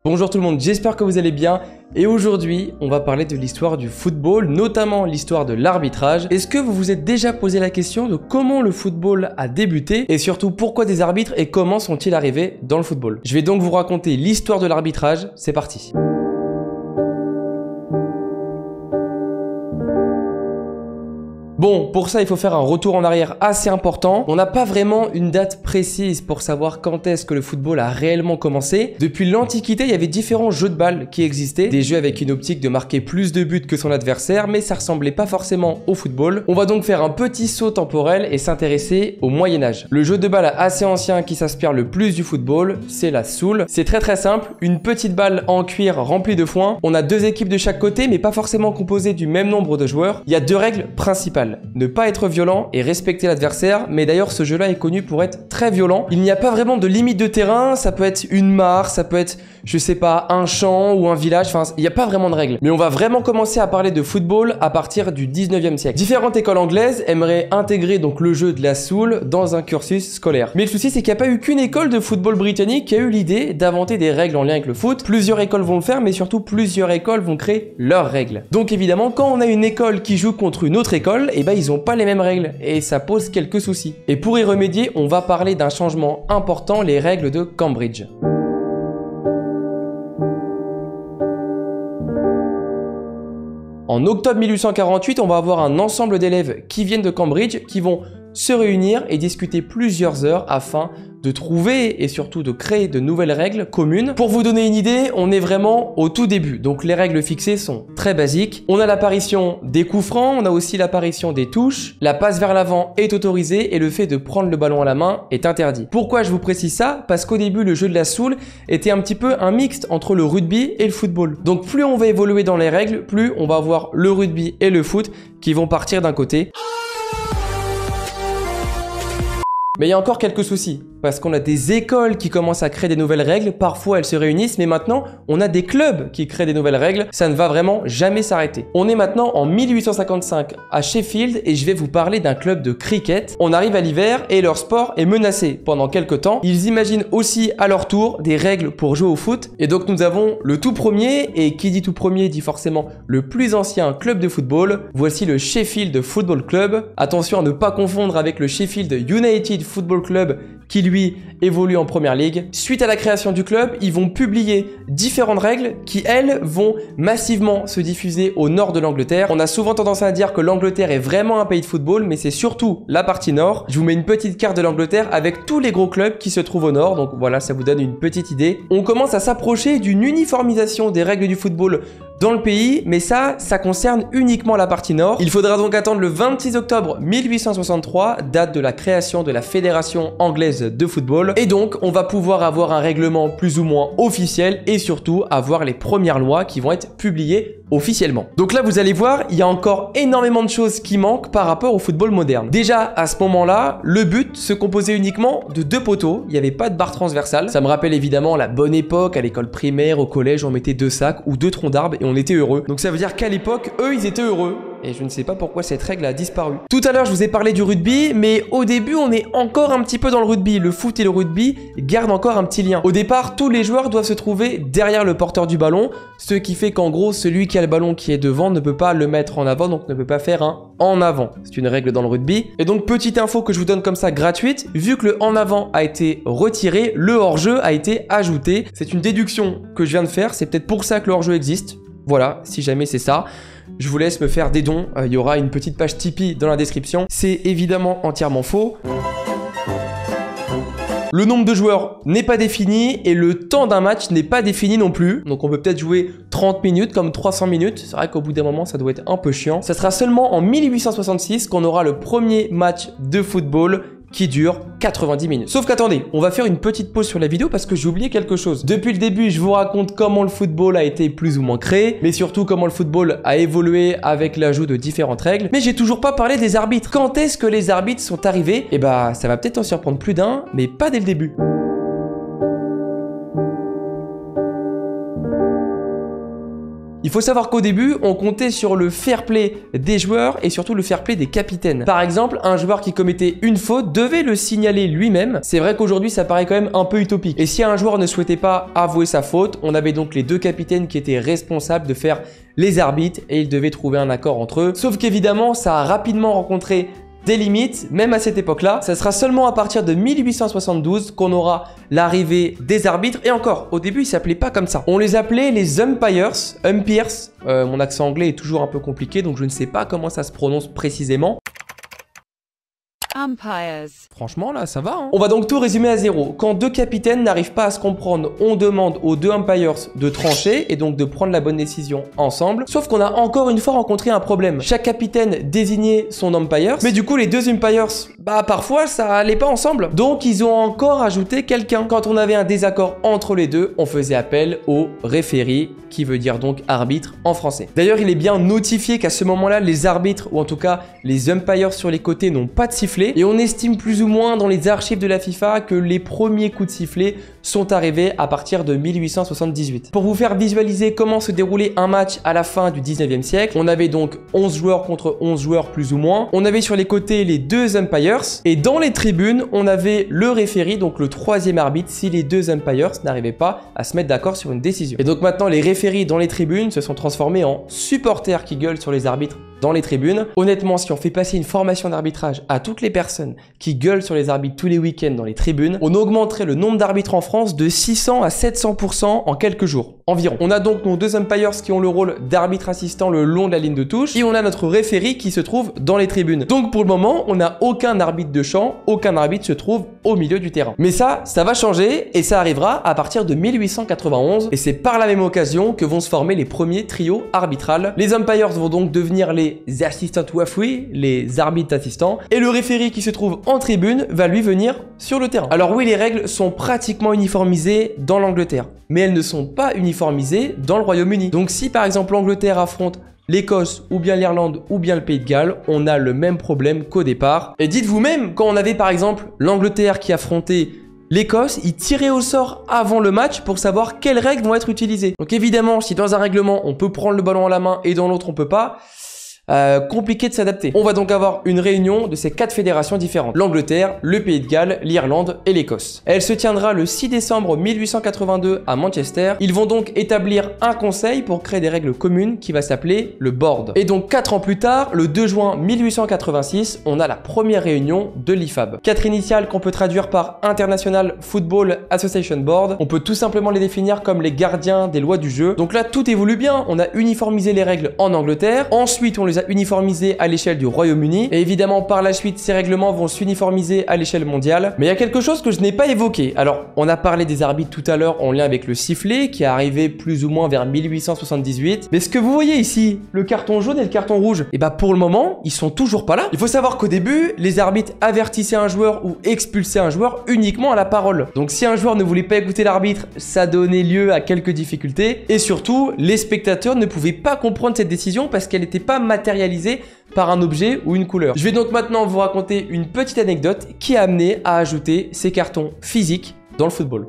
Bonjour tout le monde, j'espère que vous allez bien et aujourd'hui on va parler de l'histoire du football, notamment l'histoire de l'arbitrage. Est-ce que vous vous êtes déjà posé la question de comment le football a débuté et surtout pourquoi des arbitres et comment sont-ils arrivés dans le football? Je vais donc vous raconter l'histoire de l'arbitrage, c'est parti. Bon, pour ça, il faut faire un retour en arrière assez important. On n'a pas vraiment une date précise pour savoir quand est-ce que le football a réellement commencé. Depuis l'Antiquité, il y avait différents jeux de balles qui existaient. Des jeux avec une optique de marquer plus de buts que son adversaire, mais ça ressemblait pas forcément au football. On va donc faire un petit saut temporel et s'intéresser au Moyen-Âge. Le jeu de balle assez ancien qui s'inspire le plus du football, c'est la soule. C'est très simple, une petite balle en cuir remplie de foin. On a deux équipes de chaque côté, mais pas forcément composées du même nombre de joueurs. Il y a deux règles principales. Ne pas être violent et respecter l'adversaire, mais d'ailleurs ce jeu là est connu pour être très violent. Il n'y a pas vraiment de limite de terrain, ça peut être une mare, ça peut être, je sais pas, un champ ou un village, enfin il n'y a pas vraiment de règles. Mais on va vraiment commencer à parler de football à partir du 19e siècle. Différentes écoles anglaises aimeraient intégrer donc le jeu de la soule dans un cursus scolaire. Mais le souci c'est qu'il n'y a pas eu qu'une école de football britannique qui a eu l'idée d'inventer des règles en lien avec le foot. Plusieurs écoles vont le faire, mais surtout plusieurs écoles vont créer leurs règles. Donc évidemment quand on a une école qui joue contre une autre école, et ben ils n'ont pas les mêmes règles et ça pose quelques soucis. Et pour y remédier, on va parler d'un changement important, les règles de Cambridge. En octobre 1848, on va avoir un ensemble d'élèves qui viennent de Cambridge qui vont se réunir et discuter plusieurs heures afin de trouver et surtout de créer de nouvelles règles communes. Pour vous donner une idée, on est vraiment au tout début. Donc les règles fixées sont très basiques. On a l'apparition des coups francs, on a aussi l'apparition des touches. La passe vers l'avant est autorisée et le fait de prendre le ballon à la main est interdit. Pourquoi je vous précise ça? Parce qu'au début, le jeu de la soule était un petit peu un mixte entre le rugby et le football. Donc plus on va évoluer dans les règles, plus on va avoir le rugby et le foot qui vont partir d'un côté. Mais il y a encore quelques soucis, parce qu'on a des écoles qui commencent à créer des nouvelles règles, parfois elles se réunissent, mais maintenant on a des clubs qui créent des nouvelles règles, ça ne va vraiment jamais s'arrêter. On est maintenant en 1855 à Sheffield et je vais vous parler d'un club de cricket. On arrive à l'hiver et leur sport est menacé pendant quelques temps. Ils imaginent aussi à leur tour des règles pour jouer au foot. Et donc nous avons le tout premier, et qui dit tout premier dit forcément le plus ancien club de football. Voici le Sheffield Football Club. Attention à ne pas confondre avec le Sheffield United Football Club qui lui évolue en première ligue. Suite à la création du club, ils vont publier différentes règles qui elles vont massivement se diffuser au nord de l'Angleterre. On a souvent tendance à dire que l'Angleterre est vraiment un pays de football, mais c'est surtout la partie nord. Je vous mets une petite carte de l'Angleterre avec tous les gros clubs qui se trouvent au nord, donc voilà, ça vous donne une petite idée. On commence à s'approcher d'une uniformisation des règles du football dans le pays, mais ça concerne uniquement la partie nord. Il faudra donc attendre le 26 octobre 1863, date de la création de la Fédération anglaise de football. Et donc, on va pouvoir avoir un règlement plus ou moins officiel et surtout avoir les premières lois qui vont être publiées officiellement. Donc là, vous allez voir, il y a encore énormément de choses qui manquent par rapport au football moderne. Déjà, à ce moment-là, le but se composait uniquement de deux poteaux. Il n'y avait pas de barre transversale. Ça me rappelle évidemment la bonne époque, à l'école primaire, au collège, on mettait deux sacs ou deux troncs d'arbres et on était heureux. Donc ça veut dire qu'à l'époque, eux, ils étaient heureux. Et je ne sais pas pourquoi cette règle a disparu. Tout à l'heure, je vous ai parlé du rugby, mais au début, on est encore un petit peu dans le rugby. Le foot et le rugby gardent encore un petit lien. Au départ, tous les joueurs doivent se trouver derrière le porteur du ballon, ce qui fait qu'en gros, celui qui a le ballon qui est devant ne peut pas le mettre en avant, donc ne peut pas faire un en avant. C'est une règle dans le rugby. Et donc, petite info que je vous donne comme ça gratuite, vu que le en avant a été retiré, le hors-jeu a été ajouté. C'est une déduction que je viens de faire, c'est peut-être pour ça que le hors-jeu existe. Voilà, si jamais c'est ça. Je vous laisse me faire des dons, il y aura une petite page Tipeee dans la description. C'est évidemment entièrement faux. Le nombre de joueurs n'est pas défini et le temps d'un match n'est pas défini non plus. Donc on peut peut-être jouer 30 minutes comme 300 minutes. C'est vrai qu'au bout d'un moment, ça doit être un peu chiant. Ça sera seulement en 1866 qu'on aura le premier match de football qui dure 90 minutes. Sauf qu'attendez, on va faire une petite pause sur la vidéo parce que j'ai oublié quelque chose. Depuis le début, je vous raconte comment le football a été plus ou moins créé, mais surtout comment le football a évolué avec l'ajout de différentes règles. Mais j'ai toujours pas parlé des arbitres. Quand est-ce que les arbitres sont arrivés? Eh bah, ça va peut-être en surprendre plus d'un, mais pas dès le début. Il faut savoir qu'au début, on comptait sur le fair play des joueurs et surtout le fair play des capitaines. Par exemple, un joueur qui commettait une faute devait le signaler lui-même. C'est vrai qu'aujourd'hui, ça paraît quand même un peu utopique. Et si un joueur ne souhaitait pas avouer sa faute, on avait donc les deux capitaines qui étaient responsables de faire les arbitres et ils devaient trouver un accord entre eux. Sauf qu'évidemment, ça a rapidement rencontré des limites, même à cette époque-là. Ça sera seulement à partir de 1872 qu'on aura l'arrivée des arbitres. Et encore, au début, ils s'appelaient pas comme ça. On les appelait les umpires. Mon accent anglais est toujours un peu compliqué, donc je ne sais pas comment ça se prononce précisément. Umpires. Franchement, là, ça va. On va donc tout résumer à zéro. Quand deux capitaines n'arrivent pas à se comprendre, on demande aux deux umpires de trancher et donc de prendre la bonne décision ensemble. Sauf qu'on a encore une fois rencontré un problème. Chaque capitaine désignait son umpire, mais du coup, les deux umpires, parfois, ça allait pas ensemble. Donc, ils ont encore ajouté quelqu'un. Quand on avait un désaccord entre les deux, on faisait appel au référé, qui veut dire donc arbitre en français. D'ailleurs, il est bien notifié qu'à ce moment-là, les arbitres, ou en tout cas les umpires sur les côtés, n'ont pas de sifflet. Et on estime plus ou moins dans les archives de la FIFA que les premiers coups de sifflet sont arrivés à partir de 1878. Pour vous faire visualiser comment se déroulait un match à la fin du 19e siècle, on avait donc 11 joueurs contre 11 joueurs plus ou moins. On avait sur les côtés les deux umpires et dans les tribunes, on avait le référé, donc le troisième arbitre, si les deux umpires n'arrivaient pas à se mettre d'accord sur une décision. Et donc maintenant, les référés dans les tribunes se sont transformés en supporters qui gueulent sur les arbitres dans les tribunes. Honnêtement, si on fait passer une formation d'arbitrage à toutes les personnes qui gueulent sur les arbitres tous les week-ends dans les tribunes, on augmenterait le nombre d'arbitres en France de 600 à 700% en quelques jours environ. On a donc nos deux umpires qui ont le rôle d'arbitre assistant le long de la ligne de touche et on a notre référé qui se trouve dans les tribunes. Donc pour le moment, on n'a aucun arbitre de champ, aucun arbitre se trouve au milieu du terrain. Mais ça va changer et ça arrivera à partir de 1891 et c'est par la même occasion que vont se former les premiers trios arbitrales. Les umpires vont donc devenir les assistant referee, les arbitres assistants, et le référé qui se trouve en tribune va lui venir sur le terrain. Alors oui, les règles sont pratiquement uniformisées dans l'Angleterre, mais elles ne sont pas uniformisées dans le Royaume-Uni. Donc si par exemple l'Angleterre affronte l'Écosse ou bien l'Irlande ou bien le Pays de Galles, on a le même problème qu'au départ. Et dites-vous même, quand on avait par exemple l'Angleterre qui affrontait l'Écosse, ils tiraient au sort avant le match pour savoir quelles règles vont être utilisées. Donc évidemment, si dans un règlement on peut prendre le ballon à la main et dans l'autre on peut pas, compliqué de s'adapter. On va donc avoir une réunion de ces 4 fédérations différentes. L'Angleterre, le Pays de Galles, l'Irlande et l'Écosse. Elle se tiendra le 6 décembre 1882 à Manchester. Ils vont donc établir un conseil pour créer des règles communes qui va s'appeler le Board. Et donc 4 ans plus tard, le 2 juin 1886, on a la première réunion de l'IFAB. 4 initiales qu'on peut traduire par International Football Association Board. On peut tout simplement les définir comme les gardiens des lois du jeu. Donc là, tout évolue bien. On a uniformisé les règles en Angleterre. Ensuite, on les a uniformisés à l'échelle du Royaume-Uni. Et évidemment, par la suite, ces règlements vont s'uniformiser à l'échelle mondiale. Mais il y a quelque chose que je n'ai pas évoqué. Alors, on a parlé des arbitres tout à l'heure en lien avec le sifflet, qui est arrivé plus ou moins vers 1878. Mais ce que vous voyez ici, le carton jaune et le carton rouge, et pour le moment, ils sont toujours pas là. Il faut savoir qu'au début, les arbitres avertissaient un joueur ou expulsaient un joueur uniquement à la parole. Donc, si un joueur ne voulait pas écouter l'arbitre, ça donnait lieu à quelques difficultés. Et surtout, les spectateurs ne pouvaient pas comprendre cette décision parce qu'elle n'était pas matérialisée par un objet ou une couleur. Je vais donc maintenant vous raconter une petite anecdote qui a amené à ajouter ces cartons physiques dans le football.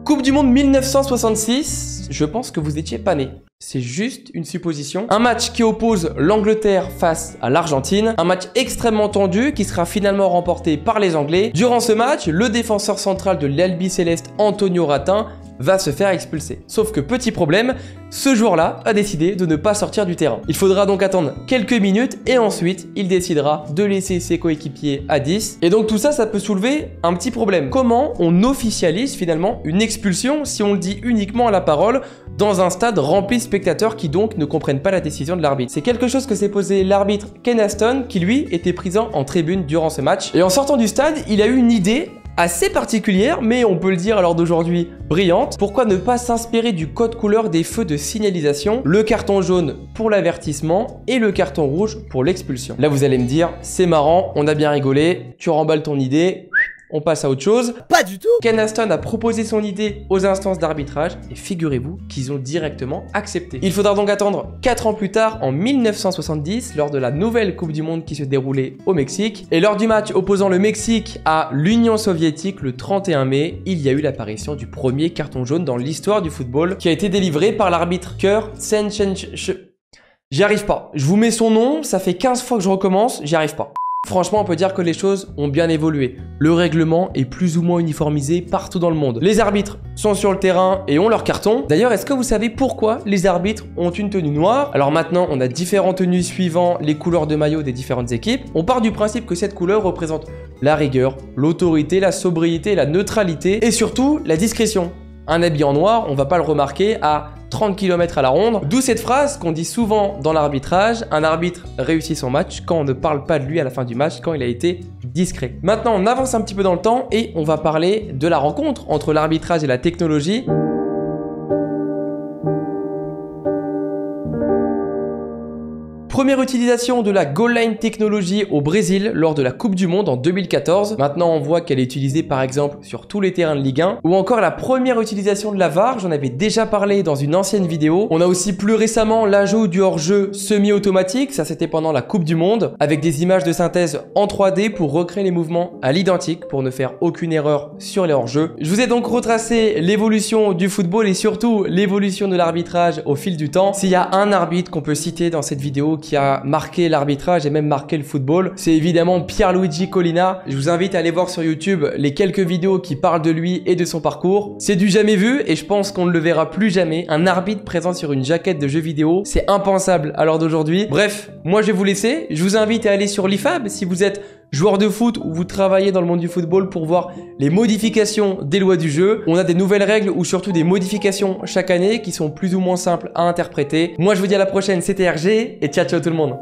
Coupe du Monde 1966, je pense que vous étiez pas né. C'est juste une supposition. Un match qui oppose l'Angleterre face à l'Argentine. Un match extrêmement tendu qui sera finalement remporté par les Anglais. Durant ce match, le défenseur central de l'Albi Céleste, Antonio Ratin, va se faire expulser. Sauf que petit problème, ce joueur-là a décidé de ne pas sortir du terrain. Il faudra donc attendre quelques minutes et ensuite il décidera de laisser ses coéquipiers à 10. Et donc tout ça, ça peut soulever un petit problème. Comment on officialise finalement une expulsion si on le dit uniquement à la parole dans un stade rempli de spectateurs qui donc ne comprennent pas la décision de l'arbitre? C'est quelque chose que s'est posé l'arbitre Ken Aston qui lui était présent en tribune durant ce match. Et en sortant du stade, il a eu une idée assez particulière, mais on peut le dire à l'heure d'aujourd'hui brillante. Pourquoi ne pas s'inspirer du code couleur des feux de signalisation, le carton jaune pour l'avertissement et le carton rouge pour l'expulsion? Là vous allez me dire, c'est marrant, on a bien rigolé, tu remballes ton idée, on passe à autre chose. Pas du tout. Ken Aston a proposé son idée aux instances d'arbitrage et figurez-vous qu'ils ont directement accepté. Il faudra donc attendre 4 ans plus tard, en 1970, lors de la nouvelle Coupe du Monde qui se déroulait au Mexique. Et lors du match opposant le Mexique à l'Union soviétique le 31 mai, il y a eu l'apparition du premier carton jaune dans l'histoire du football qui a été délivré par l'arbitre Kerr Senchen. J'y arrive pas. Je vous mets son nom, ça fait 15 fois que je recommence, j'y arrive pas. Franchement, on peut dire que les choses ont bien évolué. Le règlement est plus ou moins uniformisé partout dans le monde. Les arbitres sont sur le terrain et ont leur carton. D'ailleurs, est-ce que vous savez pourquoi les arbitres ont une tenue noire? Alors maintenant, on a différentes tenues suivant les couleurs de maillot des différentes équipes. On part du principe que cette couleur représente la rigueur, l'autorité, la sobriété, la neutralité et surtout la discrétion. Un habit en noir, on va pas le remarquer à 30 km à la ronde. D'où cette phrase qu'on dit souvent dans l'arbitrage, un arbitre réussit son match quand on ne parle pas de lui à la fin du match, quand il a été discret. Maintenant, on avance un petit peu dans le temps et on va parler de la rencontre entre l'arbitrage et la technologie. Première utilisation de la goal line technologie au Brésil lors de la Coupe du Monde en 2014. Maintenant, on voit qu'elle est utilisée par exemple sur tous les terrains de Ligue 1. Ou encore la première utilisation de la VAR, j'en avais déjà parlé dans une ancienne vidéo. On a aussi plus récemment l'ajout du hors-jeu semi-automatique, ça c'était pendant la Coupe du Monde, avec des images de synthèse en 3D pour recréer les mouvements à l'identique pour ne faire aucune erreur sur les hors-jeux. Je vous ai donc retracé l'évolution du football et surtout l'évolution de l'arbitrage au fil du temps. S'il y a un arbitre qu'on peut citer dans cette vidéo qui a marqué l'arbitrage et même marqué le football, c'est évidemment Pierluigi Collina. Je vous invite à aller voir sur YouTube les quelques vidéos qui parlent de lui et de son parcours. C'est du jamais vu et je pense qu'on ne le verra plus jamais. Un arbitre présent sur une jaquette de jeu vidéo, c'est impensable à l'heure d'aujourd'hui. Bref, moi je vais vous laisser. Je vous invite à aller sur l'IFAB si vous êtes joueur de foot ou vous travaillez dans le monde du football pour voir les modifications des lois du jeu. On a des nouvelles règles ou surtout des modifications chaque année qui sont plus ou moins simples à interpréter. Moi je vous dis à la prochaine, c'était RG et ciao ciao tout le monde.